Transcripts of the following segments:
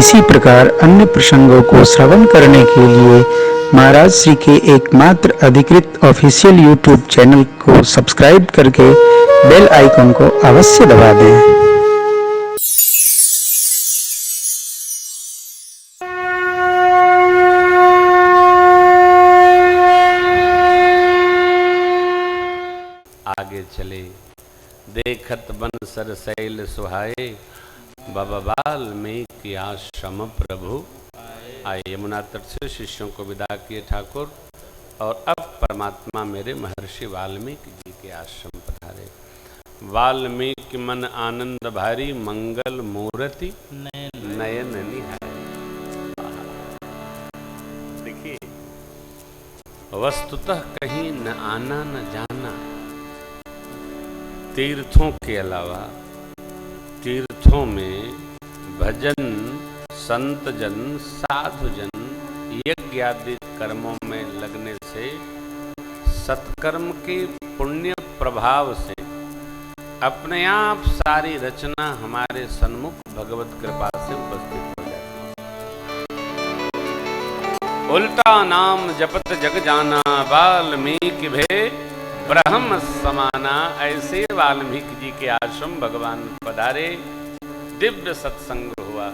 इसी प्रकार अन्य प्रसंगों को श्रवण करने के लिए महाराज श्री के एकमात्र अधिकृत ऑफिशियल यूट्यूब चैनल को सब्सक्राइब करके बेल आइकन को अवश्य दबा दें। आगे चले देखत बन सरसैल सुहाए, बाबा वाल्मीकि आश्रम प्रभु आए। यमुना तट से शिष्यों को विदा किए ठाकुर और अब परमात्मा मेरे महर्षि वाल्मीकि जी के आश्रम पधारे। वाल्मीकि मन आनंद भारी, मंगल मूर्ति नयन निहारी। देखिए, वस्तुतः कहीं न आना न जाना, तीर्थों के अलावा तीर्थों में भजन, संत जन, साधु जन, यज्ञ आदि कर्मों में लगने से सत्कर्म के पुण्य प्रभाव से अपने आप सारी रचना हमारे सन्मुख भगवत कृपा से उपस्थित हो जाती है। उल्टा नाम जपत जग जाना, वाल्मीकि भे ब्रह्म समाना। ऐसे वाल्मीकि जी के आश्रम भगवान पधारे, दिव्य सत्संग हुआ।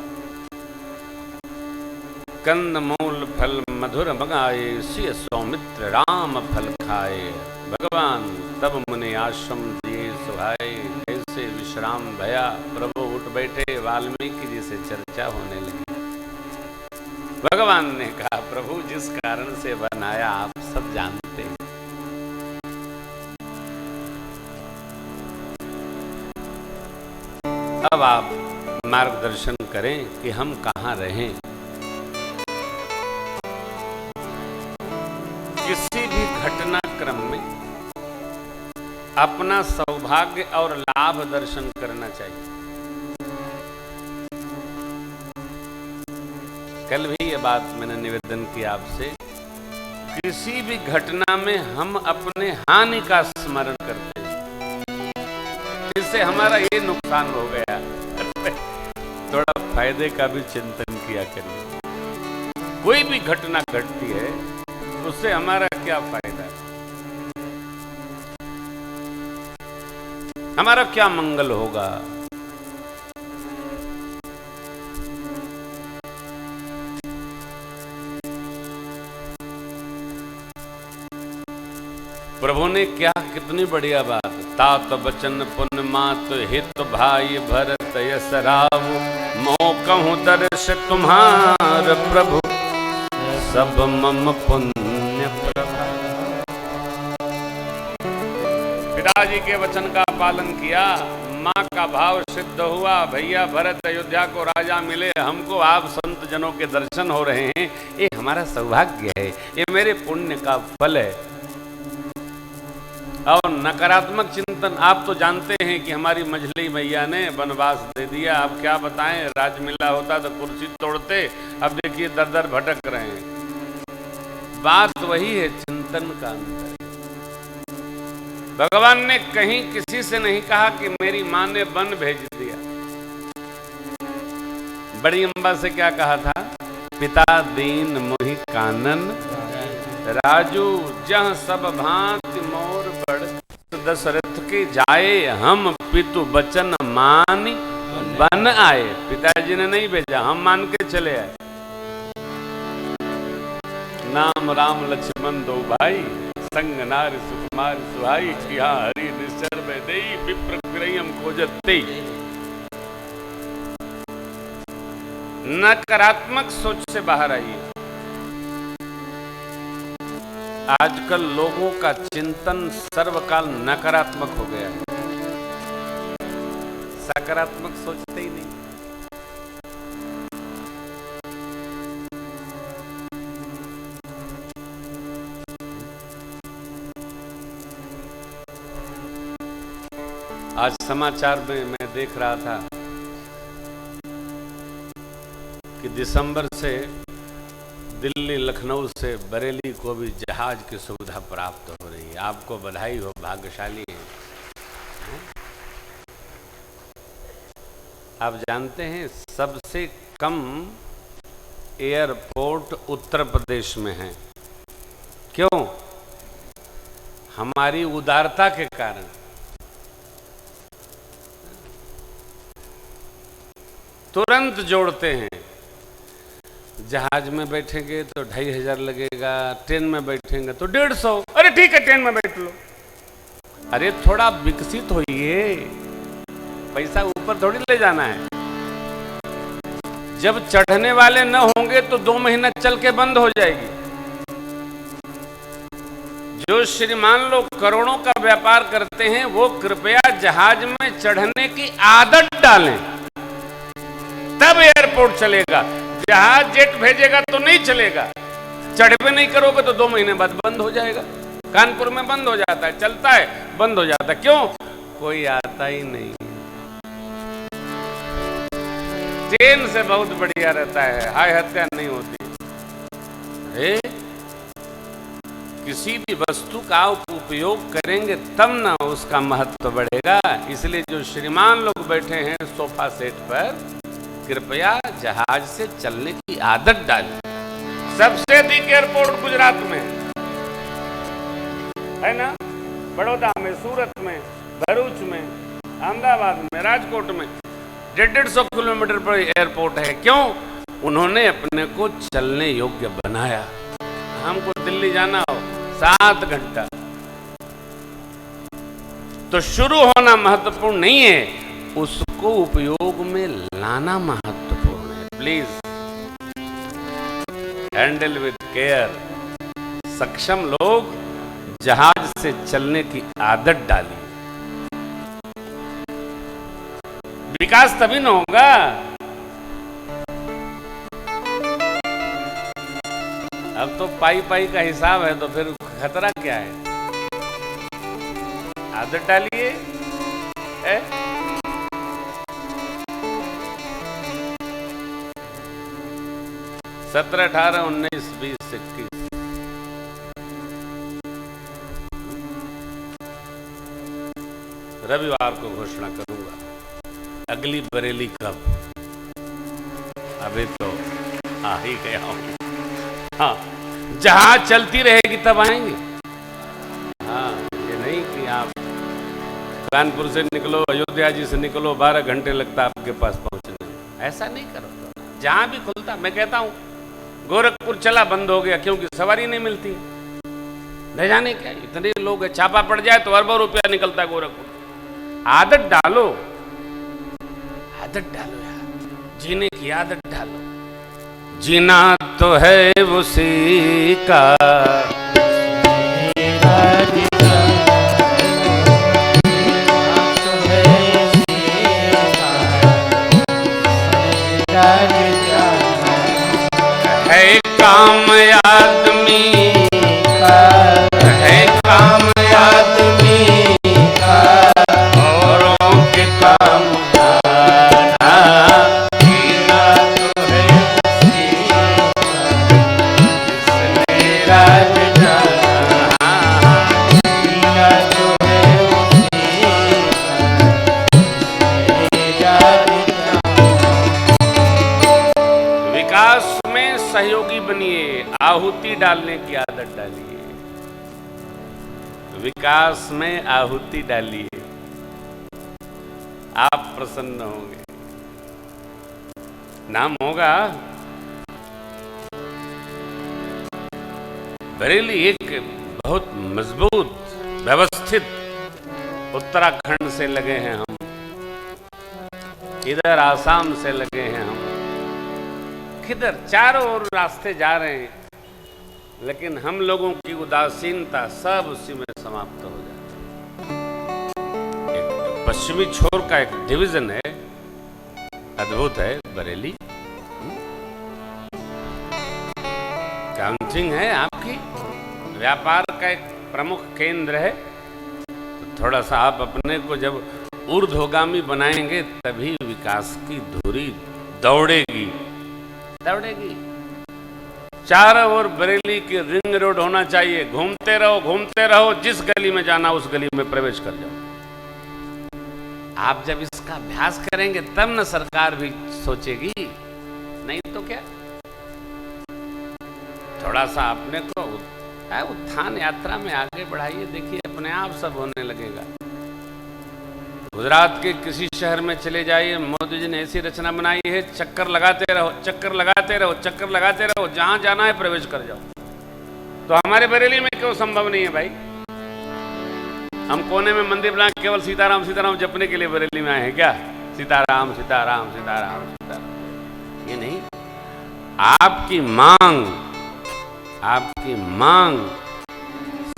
कंद मूल फल मधुर मंगाए, सिय सौमित्र राम फल खाए। भगवान तब मुनि आश्रम दिए सुहाए, कैसे विश्राम भया। प्रभु उठ बैठे, वाल्मीकि जी से चर्चा होने लगी। भगवान ने कहा, प्रभु जिस कारण से बनाया आप सब जानते हैं। अब आप मार्गदर्शन करें कि हम कहाँ रहें। किसी भी घटनाक्रम में अपना सौभाग्य और लाभ दर्शन करना चाहिए। कल भी ये बात मैंने निवेदन किया आपसे, किसी भी घटना में हम अपने हानि का स्मरण करते हैं, इससे हमारा ये नुकसान हो गया। थोड़ा फायदे का भी चिंतन किया करिए। कोई भी घटना घटती है उससे हमारा क्या फायदा है, हमारा क्या मंगल होगा। प्रभु ने क्या कितनी बढ़िया बात, तात बचन पुन मात हित भाई भरत यस राव, मोह कहूं दर्श तुम्हार प्रभु, सब मम पुण्य प्रभाव। पिताजी के वचन का पालन किया, माँ का भाव सिद्ध हुआ। भैया भरत अयोध्या को राजा मिले, हमको आप संत जनों के दर्शन हो रहे हैं, ये हमारा सौभाग्य है, ये मेरे पुण्य का फल है। और नकारात्मक चिंतन, आप तो जानते हैं कि हमारी मझली मैया ने वनवास दे दिया। अब क्या बताएं, राज मिला होता तो कुर्सी तोड़ते, अब देखिए दर दर भटक रहे हैं। बात वही है, चिंतन का अंतर। भगवान ने कहीं किसी से नहीं कहा कि मेरी माँ ने वन भेज दिया। बड़ी अम्बा से क्या कहा था, पिता दीन मोहि कानन राजू, जह सब भांति मोर बड़, दशरथ के जाए हम पितु बचन मानी बन आए। पिताजी ने नहीं भेजा, हम मान के चले आए। नाम राम लक्ष्मण दो भाई, संग नार सुकुमार सुहाई, किया हरि निश्चर में देई, विप्र क्रयम खोजत तेई। नकारात्मक सोच से बाहर आइए। आजकल लोगों का चिंतन सर्वकाल नकारात्मक हो गया है, सकारात्मक सोचते ही नहीं। आज समाचार में मैं देख रहा था कि दिसंबर से दिल्ली लखनऊ से बरेली को भी जहाज की सुविधा प्राप्त हो रही है। आपको बधाई हो, भाग्यशाली है। आप जानते हैं सबसे कम एयरपोर्ट उत्तर प्रदेश में है। क्यों? हमारी उदारता के कारण। तुरंत जोड़ते हैं। जहाज में बैठेंगे तो 2500 लगेगा, ट्रेन में बैठेंगे तो 150। अरे ठीक है, ट्रेन में बैठ लो। अरे थोड़ा विकसित होइए, पैसा ऊपर थोड़ी ले जाना है। जब चढ़ने वाले न होंगे तो 2 महीना चल के बंद हो जाएगी। जो श्रीमान लोग करोड़ों का व्यापार करते हैं वो कृपया जहाज में चढ़ने की आदत डालें, तब एयरपोर्ट चलेगा। जहाज जेट भेजेगा तो नहीं चलेगा। चढ़ पे नहीं करोगे तो 2 महीने बाद बंद हो जाएगा। कानपुर में बंद हो जाता है, चलता है, बंद हो जाता है। क्यों? कोई आता ही नहीं। ट्रेन से बहुत बढ़िया रहता है, हाय हत्या नहीं होती। किसी भी वस्तु का उपयोग करेंगे तब ना उसका महत्व बढ़ेगा। इसलिए जो श्रीमान लोग बैठे हैं सोफा सेट पर, कृपया जहाज से चलने की आदत डालें। सबसे अधिक एयरपोर्ट गुजरात में है ना, बड़ौदा में, सूरत में, भरूच में, अहमदाबाद में, राजकोट में 150 किलोमीटर पर एयरपोर्ट है। क्यों? उन्होंने अपने को चलने योग्य बनाया। हमको दिल्ली जाना हो 7 घंटा, तो शुरू होना महत्वपूर्ण नहीं है, उसको उपयोग में लाना महत्वपूर्ण है। Please handle with care. सक्षम लोग जहाज से चलने की आदत डालिए। विकास तभी न होगा। अब तो पाई पाई का हिसाब है, तो फिर खतरा क्या है? आदत डालिए। 17, 18, 19, 20, 21 रविवार को घोषणा करूंगा अगली बरेली कब। अभी तो आ ही गया हूं। हाँ, जहां चलती रहेगी तब आएंगे। हाँ, ये नहीं कि आप कानपुर से निकलो, अयोध्या जी से निकलो, 12 घंटे लगता आपके पास पहुंचने में। ऐसा नहीं करो। जहां भी खुलता, मैं कहता हूं गोरखपुर चला, बंद हो गया क्योंकि सवारी नहीं मिलती। ले जाने क्या, इतने लोग है, छापा पड़ जाए तो अरबों रुपया निकलता है गोरखपुर। आदत डालो, आदत डालो यार, जीने की आदत डालो। जीना तो है उसी का, है काम आदमी का, है काम आदमी का, औरों के काम आना। जीना तो है उसी का, जिसने राज जाना। जीना तो है उसी का, विकास में सहयोगी बनिए, आहुति डालने की आदत डालिए। विकास में आहुति डालिए, आप प्रसन्न होंगे। नाम होगा बरेली। एक बहुत मजबूत व्यवस्थित उत्तराखंड से लगे हैं हम, इधर आसाम से लगे हैं हम, किधर चारों ओर रास्ते जा रहे हैं, लेकिन हम लोगों की उदासीनता सब उसी में समाप्त हो जाती है। एक पश्चिमी छोर का एक डिवीजन है, अद्भुत है बरेली। काउंटिंग है आपकी, व्यापार का एक प्रमुख केंद्र है। तो थोड़ा सा आप अपने को जब ऊर्ध्वगामी बनाएंगे तभी विकास की धुरी दौड़ेगी, दौड़ेगी। चारों ओर बरेली की रिंग रोड होना चाहिए। घूमते रहो, घूमते रहो, जिस गली में जाना उस गली में प्रवेश कर जाओ। आप जब इसका अभ्यास करेंगे तब न सरकार भी सोचेगी, नहीं तो क्या। थोड़ा सा अपने को उत्थान यात्रा में आगे बढ़ाइए, देखिए अपने आप सब होने लगेगा। गुजरात के किसी शहर में चले जाइए, मोदी जी ने ऐसी रचना बनाई है, चक्कर लगाते रहो, चक्कर लगाते रहो, चक्कर लगाते रहो, जहां जाना है प्रवेश कर जाओ। तो हमारे बरेली में क्यों संभव नहीं है भाई? हम कोने में मंदिर बना केवल सीताराम सीताराम जपने के लिए बरेली में आए हैं क्या? सीताराम सीताराम सीताराम सीताराम, ये नहीं। आपकी मांग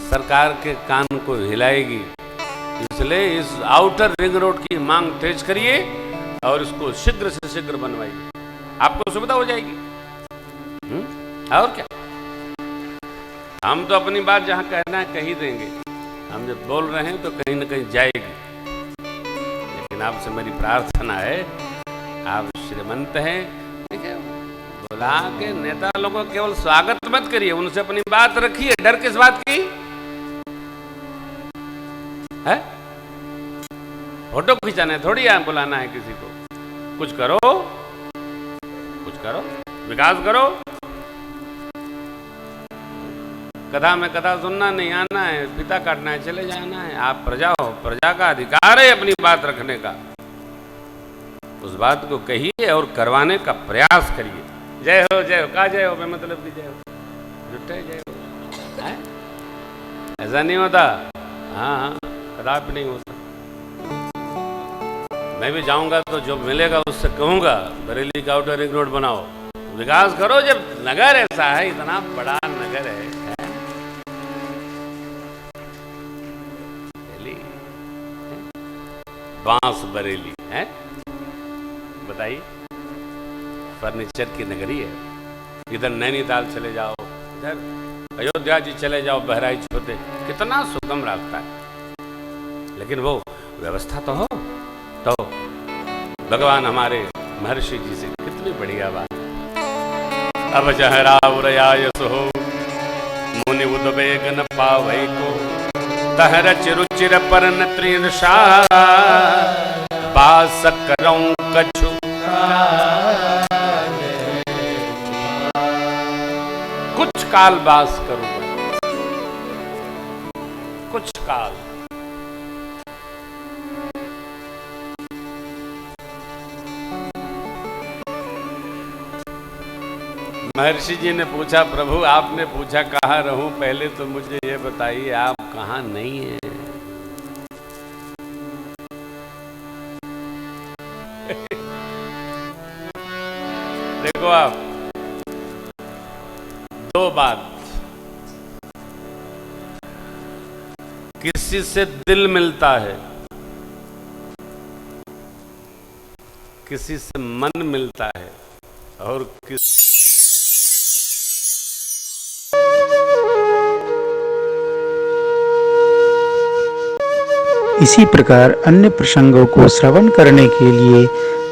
सरकार के कान को हिलाएगी, इसलिए इस आउटर रिंग रोड की मांग तेज करिए और इसको शीघ्र से शीघ्र बनवाइए, आपको सुविधा हो जाएगी। और क्या, हम तो अपनी बात जहां कहना है कह ही देंगे, हम जब बोल रहे हैं तो कहीं ना कहीं जाएगी। लेकिन आपसे मेरी प्रार्थना है, आप श्रीमंत हैं, ठीक है, बुला के नेता लोगों को केवल स्वागत मत करिए, उनसे अपनी बात रखिए। डर किस बात की है? फोटो खिंचाना है थोड़ी, यहाँ बुलाना है किसी को। कुछ करो, विकास करो। कथा में कथा सुनना नहीं आना है, पिता काटना है, चले जाना है। आप प्रजा हो, प्रजा का अधिकार है अपनी बात रखने का। उस बात को कहिए और करवाने का प्रयास करिए। जय हो का जय हो, मैं मतलब की जय हो, जुटे जय हो, है? ऐसा नहीं होता। हाँ, कदापि नहीं होता। मैं भी जाऊंगा तो जो मिलेगा उससे कहूंगा बरेली का आउटर रिंग रोड बनाओ, विकास करो। जब नगर ऐसा है, इतना बड़ा नगर है, बांस बरेली है, बताइए, फर्नीचर की नगरी है। इधर नैनीताल चले जाओ, इधर अयोध्या जी चले जाओ, बहराइच होते, कितना सुगम रास्ता है। लेकिन वो व्यवस्था तो हो, तो भगवान हमारे महर्षि जी से कितनी बढ़िया बात। अब जहरा उरयायस हो मुनि उद्वेग न पावै को, तहर चिरुचिर पर न त्रिदशा बास करऊं कछु। कुछ काल बास करूंगा, कुछ काल। महर्षि जी ने पूछा, प्रभु आपने पूछा कहाँ रहूं, पहले तो मुझे ये बताइए आप कहाँ नहीं है। देखो आप, दो बात, किसी से दिल मिलता है, किसी से मन मिलता है, और इसी प्रकार अन्य प्रसंगों को श्रवण करने के लिए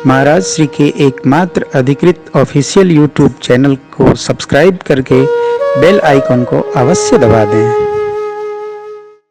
महाराज श्री के एकमात्र अधिकृत ऑफिशियल यूट्यूब चैनल को सब्सक्राइब करके बेल आइकन को अवश्य दबा दें।